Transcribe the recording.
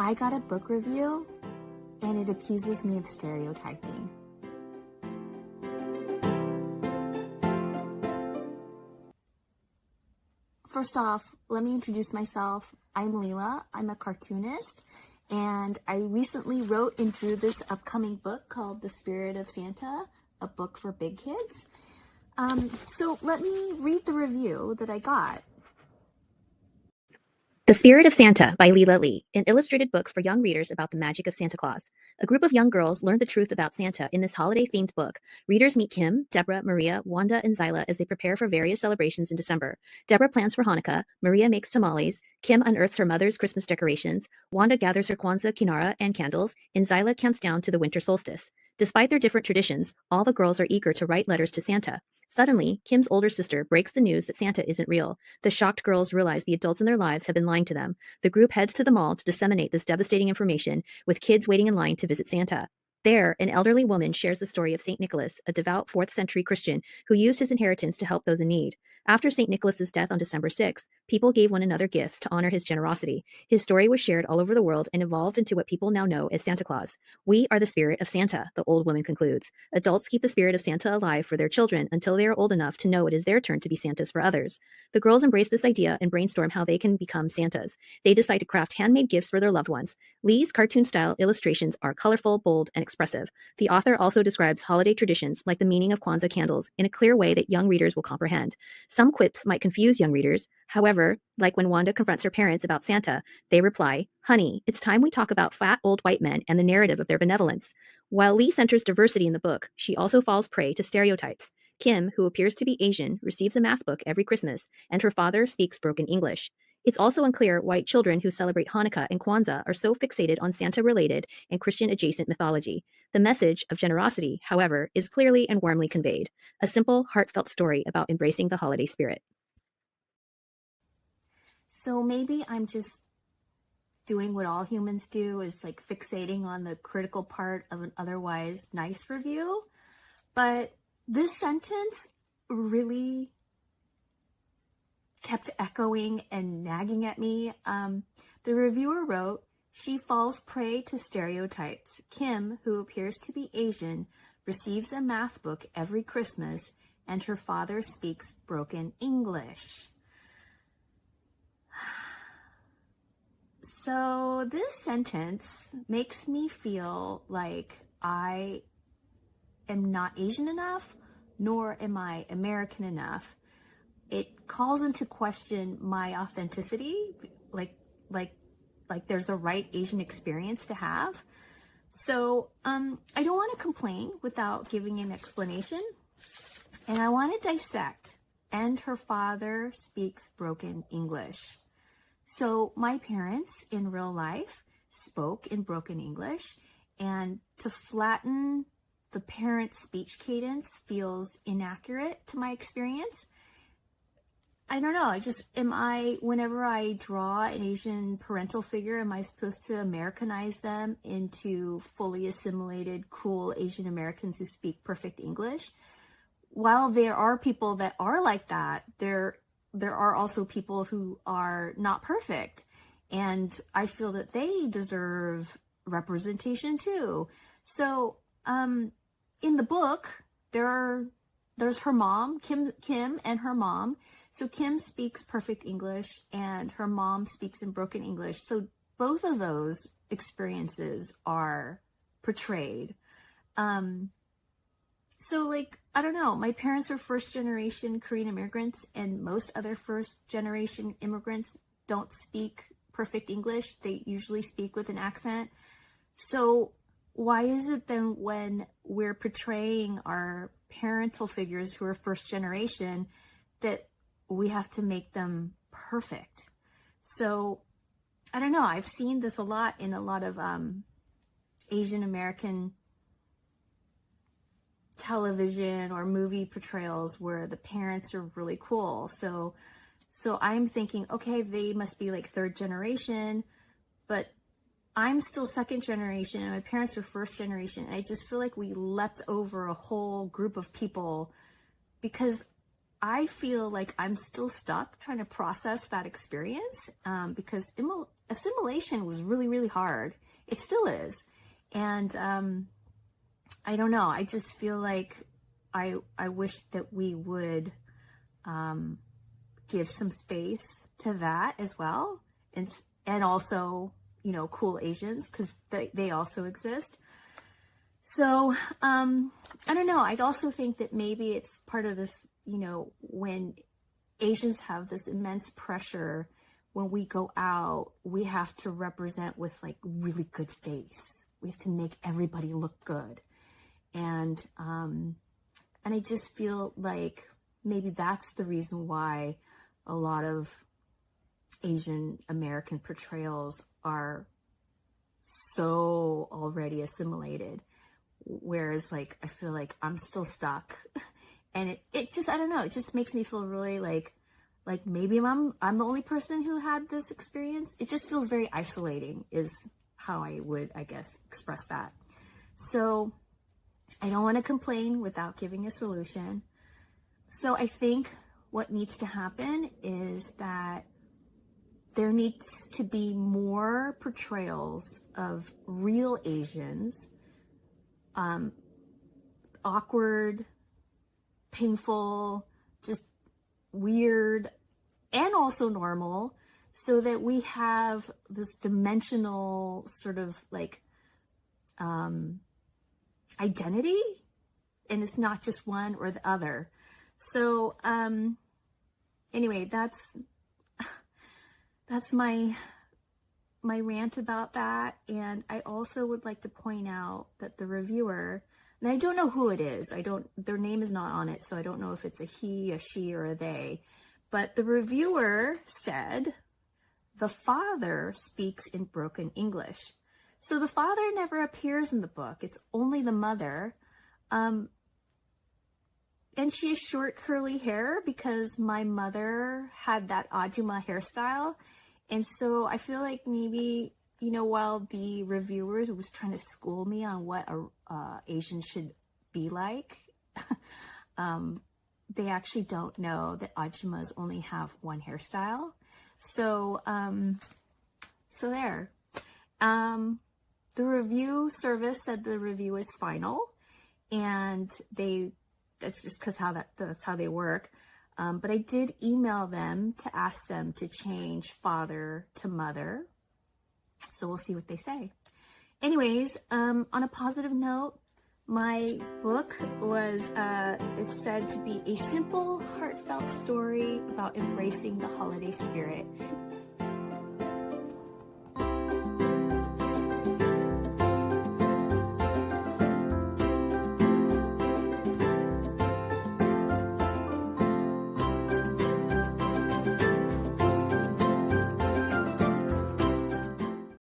I got a book review and it accuses me of stereotyping. First off, let me introduce myself. I'm Leela. I'm a cartoonist, and I recently wrote and drew this upcoming book called The Spirit of Santa, a book for big kids. So let me read the review that I got. The Spirit of Santa by Leela Lee, an illustrated book for young readers about the magic of Santa Claus. A group of young girls learn the truth about Santa in this holiday-themed book. Readers meet Kim, Deborah, Maria, Wanda, and Zyla as they prepare for various celebrations in December. Deborah plans for Hanukkah, Maria makes tamales, Kim unearths her mother's Christmas decorations, Wanda gathers her Kwanzaa kinara and candles, and Zyla counts down to the winter solstice. Despite their different traditions, all the girls are eager to write letters to Santa. Suddenly, Kim's older sister breaks the news that Santa isn't real. The shocked girls realize the adults in their lives have been lying to them. The group heads to the mall to disseminate this devastating information, with kids waiting in line to visit Santa. There, an elderly woman shares the story of St. Nicholas, a devout 4th century Christian who used his inheritance to help those in need. After St. Nicholas's death on December 6th, people gave one another gifts to honor his generosity. His story was shared all over the world and evolved into what people now know as Santa Claus. We are the spirit of Santa, the old woman concludes. Adults keep the spirit of Santa alive for their children until they are old enough to know it is their turn to be Santas for others. The girls embrace this idea and brainstorm how they can become Santas. They decide to craft handmade gifts for their loved ones. Lee's cartoon-style illustrations are colorful, bold, and expressive. The author also describes holiday traditions like the meaning of Kwanzaa candles in a clear way that young readers will comprehend. Some quips might confuse young readers. However, like when Wanda confronts her parents about Santa, they reply, "Honey, it's time we talk about fat old white men and the narrative of their benevolence." While Lee centers diversity in the book, she also falls prey to stereotypes. Kim, who appears to be Asian, receives a math book every Christmas, and her father speaks broken English. It's also unclear why children who celebrate Hanukkah and Kwanzaa are so fixated on Santa-related and Christian-adjacent mythology. The message of generosity, however, is clearly and warmly conveyed. A simple, heartfelt story about embracing the holiday spirit. So maybe I'm just doing what all humans do, is like fixating on the critical part of an otherwise nice review. But this sentence really kept echoing and nagging at me. The reviewer wrote, "She falls prey to stereotypes. Kim, who appears to be Asian, receives a math book every Christmas, and her father speaks broken English." So this sentence makes me feel like I am not Asian enough, nor am I American enough. It calls into question my authenticity, like there's a right Asian experience to have. So I don't want to complain without giving an explanation, and I want to dissect. And her father speaks broken English. So my parents in real life spoke in broken English, and to flatten the parent speech cadence feels inaccurate to my experience. I don't know, whenever I draw an Asian parental figure, am I supposed to Americanize them into fully assimilated, cool Asian Americans who speak perfect English? While there are people that are like that, there are also people who are not perfect, and I feel that they deserve representation too. So in the book, there's her mom, Kim and her mom. So Kim speaks perfect English and her mom speaks in broken English. So both of those experiences are portrayed. So like, I don't know, my parents are first generation Korean immigrants, and most other first generation immigrants don't speak perfect English. They usually speak with an accent. So why is it then when we're portraying our parental figures who are first generation that we have to make them perfect? So I don't know, I've seen this a lot in a lot of Asian American television or movie portrayals where the parents are really cool. So I'm thinking, okay, they must be like third generation, but I'm still second generation and my parents are first generation. And I just feel like we leapt over a whole group of people because I feel like I'm still stuck trying to process that experience, because assimilation was really, really hard. It still is. And I don't know. I just feel like I wish that we would give some space to that as well. And also, you know, cool Asians, because they also exist. So, I don't know. I'd also think that maybe it's part of this, you know, when Asians have this immense pressure, when we go out, we have to represent with like really good face. We have to make everybody look good. And I just feel like maybe that's the reason why a lot of Asian American portrayals are so already assimilated. Whereas like, I feel like I'm still stuck. And it just, I don't know, it just makes me feel really like maybe I'm the only person who had this experience. It just feels very isolating is how I would, I guess, express that. So I don't want to complain without giving a solution. So I think what needs to happen is that there needs to be more portrayals of real Asians, awkward, painful, just weird, and also normal, so that we have this dimensional sort of like identity, and it's not just one or the other. So anyway, that's my rant about that. And I also would like to point out that the reviewer, and I don't know who it is, their name is not on it, so I don't know if it's a he, a she, or a they, but the reviewer said the father speaks in broken English. So the father never appears in the book. It's only the mother. And she has short curly hair because my mother had that Ajuma hairstyle. And so I feel like maybe, you know, while the reviewer was trying to school me on what a Asian should be like, they actually don't know that Ajumas only have one hairstyle. So, so there. The review service said the review is final, and that's just because that's how they work. But I did email them to ask them to change father to mother. So we'll see what they say. Anyways, on a positive note, my book was, it's said to be a simple, heartfelt story about embracing the holiday spirit.